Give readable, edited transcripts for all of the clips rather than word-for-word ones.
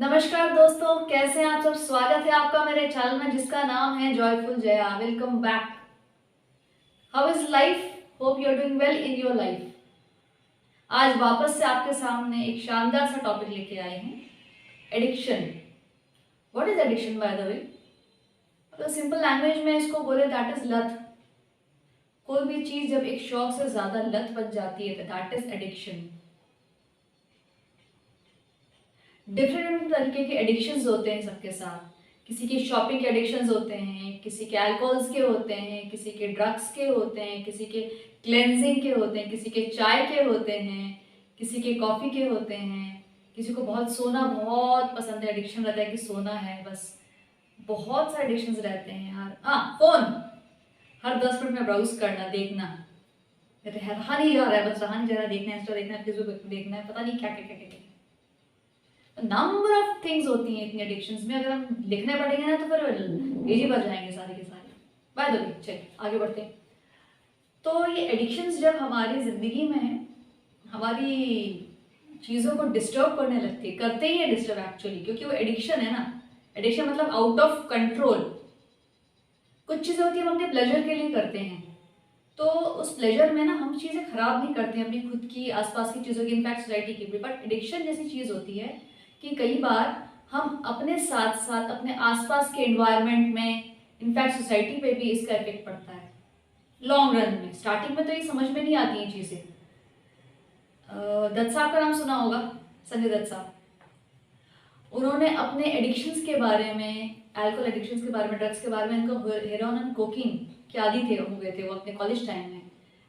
नमस्कार दोस्तों, कैसे हैं आप सब। स्वागत है आपका मेरे चैनल में जिसका नाम है joyful Jaya. Welcome back. How is life. Hope you are doing well in your life. आज वापस से आपके सामने एक शानदार सा टॉपिक लेके आए हैं, addiction. What is addiction bye the वे। तो सिंपल लैंग्वेज में इसको बोले दैट इज लत। कोई भी चीज जब एक शौक से ज्यादा लत बन जाती है तो दैट इज एडिक्शन। डिफरेंट तरीके के एडिक्शंस होते हैं सबके साथ। किसी के शॉपिंग के एडिक्शंस होते हैं, किसी के अल्कोहल्स के होते हैं, किसी के ड्रग्स के होते हैं, किसी के क्लेंजिंग के होते हैं, किसी के चाय के होते हैं, किसी के कॉफ़ी के होते हैं, किसी को बहुत सोना बहुत पसंद है, एडिक्शन रहता है कि सोना है बस। बहुत सारे एडिक्शंस रहते हैं यार। हाँ, फ़ोन हर 10 मिनट में ब्राउज करना, देखना, रहा नहीं जा रहा है, बस रहा नहीं जा रहा है, देखना है, इंस्टा देखना है, फेसबुक देखना है, पता नहीं क्या क्या क्या क्या क्या। नंबर ऑफ थिंग्स होती हैं इतनी एडिक्शंस में, अगर हम लिखने पड़ेंगे ना तो फिर एजी भर जाएंगे सारे के सारे। बाय द वे, चलिए आगे बढ़ते हैं। तो ये एडिक्शंस जब हमारी ज़िंदगी में है, हमारी चीज़ों को डिस्टर्ब करने लगती है, करते ही है डिस्टर्ब एक्चुअली, क्योंकि वो एडिक्शन है ना। एडिक्शन मतलब आउट ऑफ कंट्रोल। कुछ चीज़ें होती है हम अपने प्लेजर के लिए करते हैं, तो उस प्लेजर में ना हम चीज़ें खराब नहीं करते हैं अपनी खुद की, आसपास की चीज़ों की, इनफैक्ट सोसाइटी की भी। बट एडिक्शन जैसी चीज़ होती है कि कई बार हम अपने साथ साथ अपने आसपास के एनवायरनमेंट में, इनफैक्ट सोसाइटी पे भी इसका इफेक्ट पड़ता है लॉन्ग रन में। स्टार्टिंग में तो ये समझ में नहीं आती हैं चीज़ें। दत्त साहब का नाम सुना होगा, संजय दत्त साहब। उन्होंने अपने एडिक्शंस के बारे में, अल्कोहल एडिक्शंस के बारे में, ड्रग्स के बारे में, इनको हेरोइन एंड कोकीन के आदी थे, हो गए थे वो अपने कॉलेज टाइम में।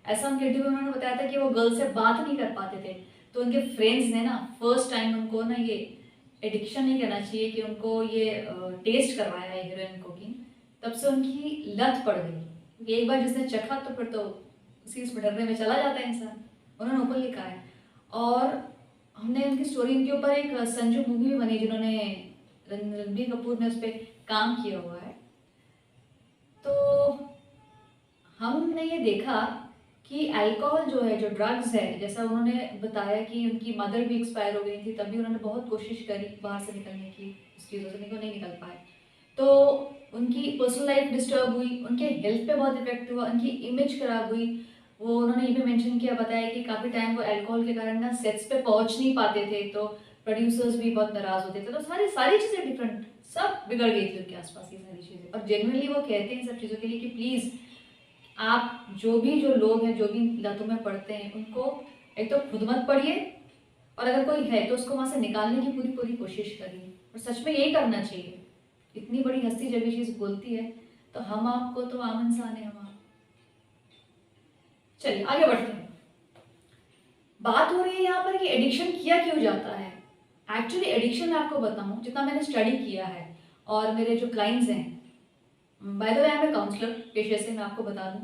ऐसा उनके इंटरव्यू में उन्होंने बताया था कि वो गर्ल से बात नहीं कर पाते थे। तो उनके फ्रेंड्स ने ना फर्स्ट टाइम उनको ना, ये एडिक्शन नहीं कहना चाहिए, कि उनको ये टेस्ट करवाया है हेरोइन कोकीन। तब से उनकी लत पड़ गई, क्योंकि एक बार जिसने चखा तो फिर तो उसी इसमें डरने में चला जाता है इंसान। उन्होंने ओपन लिखा है। और हमने उनकी स्टोरी, इनके ऊपर एक संजू मूवी भी बनी जिन्होंने, रणबीर कपूर ने उस पर काम किया हुआ है। तो हमने ये देखा कि अल्कोहल जो है, जो ड्रग्स है, जैसा उन्होंने बताया कि उनकी मदर भी एक्सपायर हो गई थी, तभी उन्होंने बहुत कोशिश करी बाहर से निकलने की, इस चीज़ों से नहीं निकल पाए। तो उनकी पर्सनल लाइफ डिस्टर्ब हुई, उनके हेल्थ पे बहुत इफेक्ट हुआ, उनकी इमेज खराब हुई। वो उन्होंने ये भी मेंशन किया, बताया कि काफ़ी टाइम वो अल्कोहल के कारण ना सेट्स पे पहुंच नहीं पाते थे, तो प्रोड्यूसर्स भी बहुत नाराज़ होते थे। तो सारी सारी चीज़ें डिफरेंट, सब बिगड़ गई थी उनके आसपास की सारी चीज़ें। और जेनुअनली वो कहते हैं सब चीज़ों के लिए कि प्लीज़ आप जो लोग हैं, जो भी लतों में पड़ते हैं, उनको एक तो खुद मत पढ़िए, और अगर कोई है तो उसको वहाँ से निकालने की पूरी पूरी कोशिश करिए। और सच में यही करना चाहिए। इतनी बड़ी हस्ती जब ये चीज़ बोलती है तो हम आपको तो आम इंसान है, हम आप। चलिए आगे बढ़ते हैं। बात हो रही है यहाँ पर कि एडिक्शन किया क्यों जाता है। एक्चुअली एडिक्शन मैं आपको बताऊँ, जितना मैंने स्टडी किया है और मेरे जो क्लाइंट्स हैं, by the way I am a counsellor पेशे से, मैं आपको बता दूं।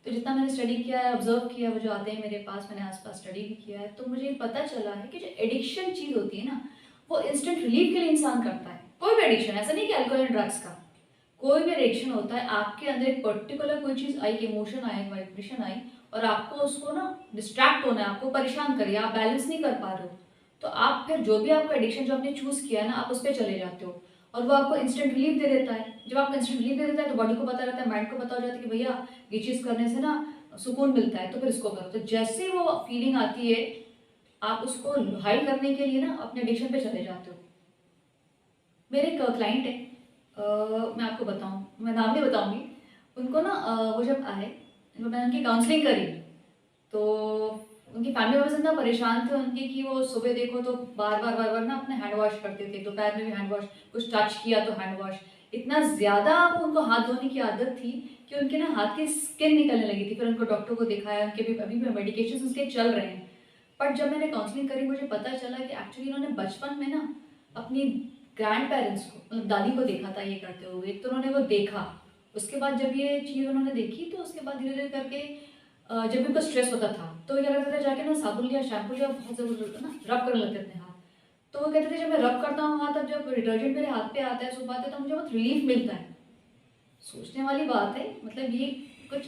तो जितना मैंने स्टडी किया है, ऑब्जर्व किया, वो जो आते हैं मेरे पास, मैंने आसपास स्टडी भी किया है, तो मुझे पता चला है कि जो एडिक्शन चीज़ होती है ना, वो इंस्टेंट रिलीफ के लिए इंसान करता है। कोई भी एडिक्शन, ऐसा नहीं कि अल्कोहल एंड ड्रग्स का, कोई भी एडिक्शन होता है, आपके अंदर एक पर्टिकुलर कोई चीज़ आई, इमोशन आया, वाइब्रेशन आई, और आपको उसको ना डिस्ट्रैक्ट होना है, आपको परेशान करिए, आप बैलेंस नहीं कर पा रहे हो, तो आप फिर जो भी आपका एडिक्शन जो आपने चूज़ किया है ना, आप उस पर चले जाते हो, और वो आपको इंस्टेंट रिलीफ दे देता है। जब आपको इंस्टेंट रिलीफ दे देता है तो बॉडी को पता रहता है, माइंड को पता हो जाता है कि भैया ये चीज़ करने से ना सुकून मिलता है, तो फिर इसको करो। तो जैसे वो फीलिंग आती है, आप उसको हाइड करने के लिए ना अपने एडिक्शन पे चले जाते हो। मेरे एक क्लाइंट है, मैं आपको बताऊं, मैं नाम नहीं बताऊंगी। उनको ना वो जब आए, मैंने उनकी काउंसलिंग करी, तो उनकी फैमिली मेम्बर्स इतना परेशान थे उनके कि वो सुबह देखो तो बार बार ना अपने हैंड वॉश करते थे, दोपहर में भी हैंड वॉश, कुछ टच किया तो हैंड वॉश। इतना ज़्यादा उनको हाथ धोने की आदत थी कि उनके ना हाथ की स्किन निकलने लगी थी। फिर उनको डॉक्टर को दिखाया, उनके भी अभी भी मेडिकेशन उसके चल रहे हैं। बट जब मैंने काउंसलिंग करी, मुझे पता चला कि एक्चुअली उन्होंने बचपन में ना अपनी ग्रैंड पेरेंट्स को, मतलब दादी को देखा था ये करते हुए, तो उन्होंने वो देखा। उसके बाद जब ये चीज़ उन्होंने देखी, तो उसके बाद धीरे धीरे करके जब भी उनको स्ट्रेस होता था तो वो क्या करते थे, जाके ना साबुन लिया, शैम्पू लिया, बहुत ज़रूरत ना रब करने लगते थे हाथ। तो वो कहते थे जब मैं रब करता हूँ हाथ, तब जब डिटर्जेंट मेरे हाथ पे आता है, सुबह आता है, तो मुझे बहुत रिलीफ मिलता है। सोचने वाली बात है, मतलब ये कुछ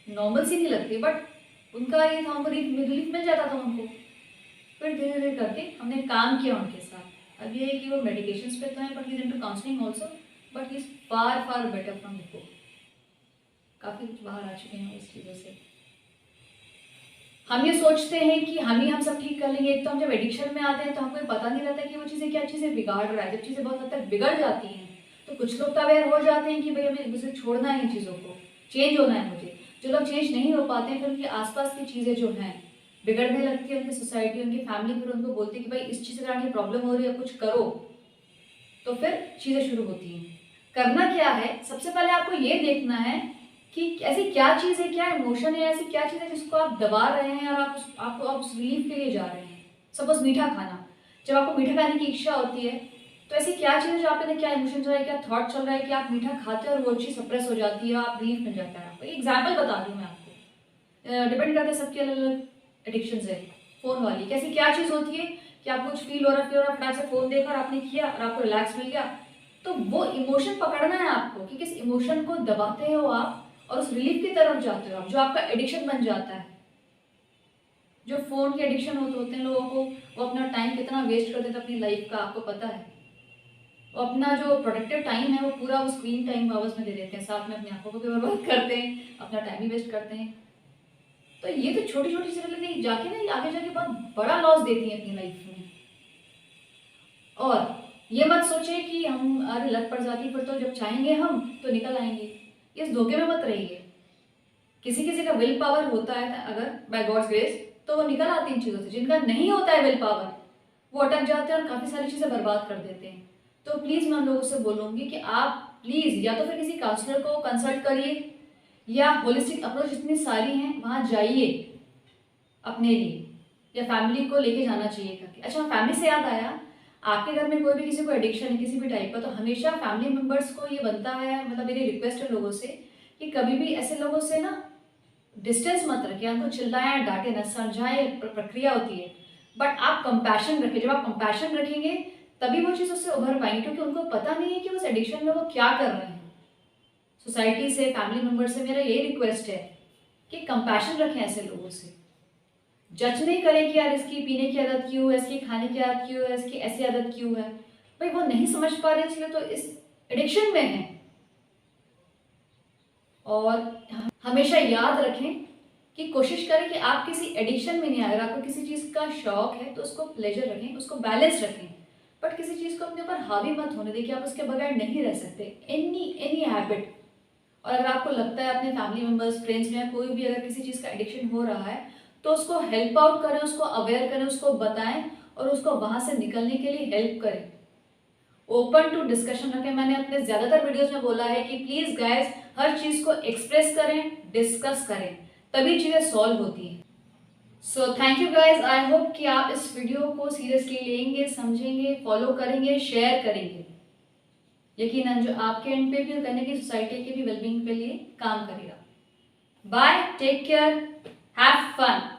नॉर्मल सी नहीं लगती, बट उनका ये था, उनको रिलीफ मिल जाता था उनको। फिर धीरे धीरे करके हमने काम किया उनके साथ। अब ये है कि वो मेडिकेशंस पे तो है but he is into counselling also, but he is far far better from before. काफ़ी कुछ बाहर आ चुके हैं इस चीज़ों से। हम ये सोचते हैं कि हम सब ठीक कर लेंगे। एक तो हम जब एडिक्शन में आते हैं तो हमको ये पता नहीं रहता कि वो चीज़ें क्या चीज़ें बिगाड़ रहा है। जब चीज़ें बहुत हद तक बिगड़ जाती हैं तो कुछ लोग तो अवेयर हो जाते हैं कि भाई हमें मुझे छोड़ना है इन चीज़ों को, चेंज होना है मुझे। जो लोग चेंज नहीं हो पाते हैं फिर उनके आसपास की चीज़ें जो हैं बिगड़ने लगती है, उनकी सोसाइटी, उनकी फैमिली फिर उनको बोलती है कि भाई इस चीज़ के कारण ये प्रॉब्लम हो रही है, कुछ करो। तो फिर चीज़ें शुरू होती हैं। करना क्या है, सबसे पहले आपको ये देखना है कि ऐसी क्या चीज़ है, क्या इमोशन है, ऐसी क्या चीज़ है जिसको आप दबा रहे हैं और आप उस रिलीफ के लिए जा रहे हैं। सपोज मीठा खाना, जब आपको मीठा खाने की इच्छा होती है तो ऐसी क्या चीज़ है जो आप में क्या इमोशन चल रहा है, क्या थॉट चल रहा है कि आप मीठा खाते हैं और वो चीज़ सप्रेस हो जाती है, आप रिलीफ मिल जाता है आपको। एग्जाम्पल बता दूँ मैं आपको, डिपेंड करता है, सबकी अलग अलग एडिक्शन है। फ़ोन वाली कैसी क्या चीज़ होती है कि आपको कुछ फील हो रहा है, फटाक से फ़ोन देखा और आपने किया और आपको रिलैक्स मिल गया। तो वो इमोशन पकड़ना है आपको कि किस इमोशन को दबाते हो आप और उस रिलीफ की तरफ जाते हो आप, जो आपका एडिक्शन बन जाता है। जो फ़ोन के एडिक्शन होते हैं लोगों को, वो अपना टाइम कितना वेस्ट कर देते हैं अपनी लाइफ का, आपको पता है। वो अपना जो प्रोडक्टिव टाइम है वो पूरा वो स्क्रीन टाइम आवर्स में दे देते हैं, साथ में अपनी आंखों को भी बर्बाद करते हैं, अपना टाइम भी वेस्ट करते हैं। तो ये तो छोटी छोटी चीज़ें लेकिन जाके ना आगे जाके बहुत बड़ा लॉस देती हैं अपनी लाइफ में। और ये मत सोचें कि हम अरे लत पड़ जाती फिर तो जब चाहेंगे हम तो निकल आएंगे, इस धोखे में मत रहिए। किसी किसी का विल पावर होता है अगर बाय गॉड्स ग्रेस तो वो निकल आती है इन चीज़ों से। जिनका नहीं होता है विल पावर वो अटक जाते हैं और काफ़ी सारी चीज़ें बर्बाद कर देते हैं। तो प्लीज़ मैं उन लोगों से बोलूँगी कि आप प्लीज़ या तो फिर किसी काउंसलर को कंसल्ट करिए या होलिस्टिक अप्रोच इतनी सारी हैं वहाँ जाइए अपने लिए, या फैमिली को लेके जाना चाहिए करके। अच्छा, फैमिली से याद आया, आपके घर में कोई भी किसी को एडिक्शन है किसी भी टाइप का तो हमेशा फैमिली मेम्बर्स को ये बनता है, मतलब मेरी रिक्वेस्ट है लोगों से कि कभी भी ऐसे लोगों से ना डिस्टेंस मत रखिए, उनको चिल्लाएं डांटे ना, समझाएं, प्रक्रिया होती है, बट आप कंपैशन रखिए। जब आप कंपैशन रखेंगे तभी वो चीज़ उससे उभर पाएंगे, क्योंकि उनको पता नहीं है कि उस एडिक्शन में वो क्या कर रहे हैं। सोसाइटी से, फैमिली मेम्बर से मेरा यही रिक्वेस्ट है कि कंपैशन रखें ऐसे लोगों से। जज नहीं करें कि यार इसकी पीने की आदत क्यों है, इसकी खाने की आदत क्यों है, इसकी ऐसी आदत क्यों है। भाई वो नहीं समझ पा रहे इसलिए तो इस एडिक्शन में है। और हमेशा याद रखें कि कोशिश करें कि आप किसी एडिक्शन में नहीं आए। अगर आपको किसी चीज़ का शौक है तो उसको प्लेजर रखें, उसको बैलेंस रखें, बट किसी चीज़ को अपने ऊपर हावी मत होने दें कि आप उसके बगैर नहीं रह सकते। Any habit. और अगर आपको लगता है अपने फैमिली मेम्बर्स, फ्रेंड्स में कोई भी अगर किसी चीज़ का एडिक्शन हो रहा है तो उसको हेल्प आउट करें, उसको अवेयर करें, उसको बताएं और उसको वहाँ से निकलने के लिए हेल्प करें। ओपन टू डिस्कशन रखें। मैंने अपने ज़्यादातर वीडियोस में बोला है कि प्लीज़ गाइस हर चीज़ को एक्सप्रेस करें, डिस्कस करें, तभी चीज़ें सॉल्व होती हैं। So thank you guys, I hope कि आप इस वीडियो को सीरियसली लेंगे, समझेंगे, फॉलो करेंगे, शेयर करेंगे। यकीनन जो आपके एंड पे भी और करने की सोसाइटी के भी वेलबींग के लिए काम करेगा। Bye, take care, have fun.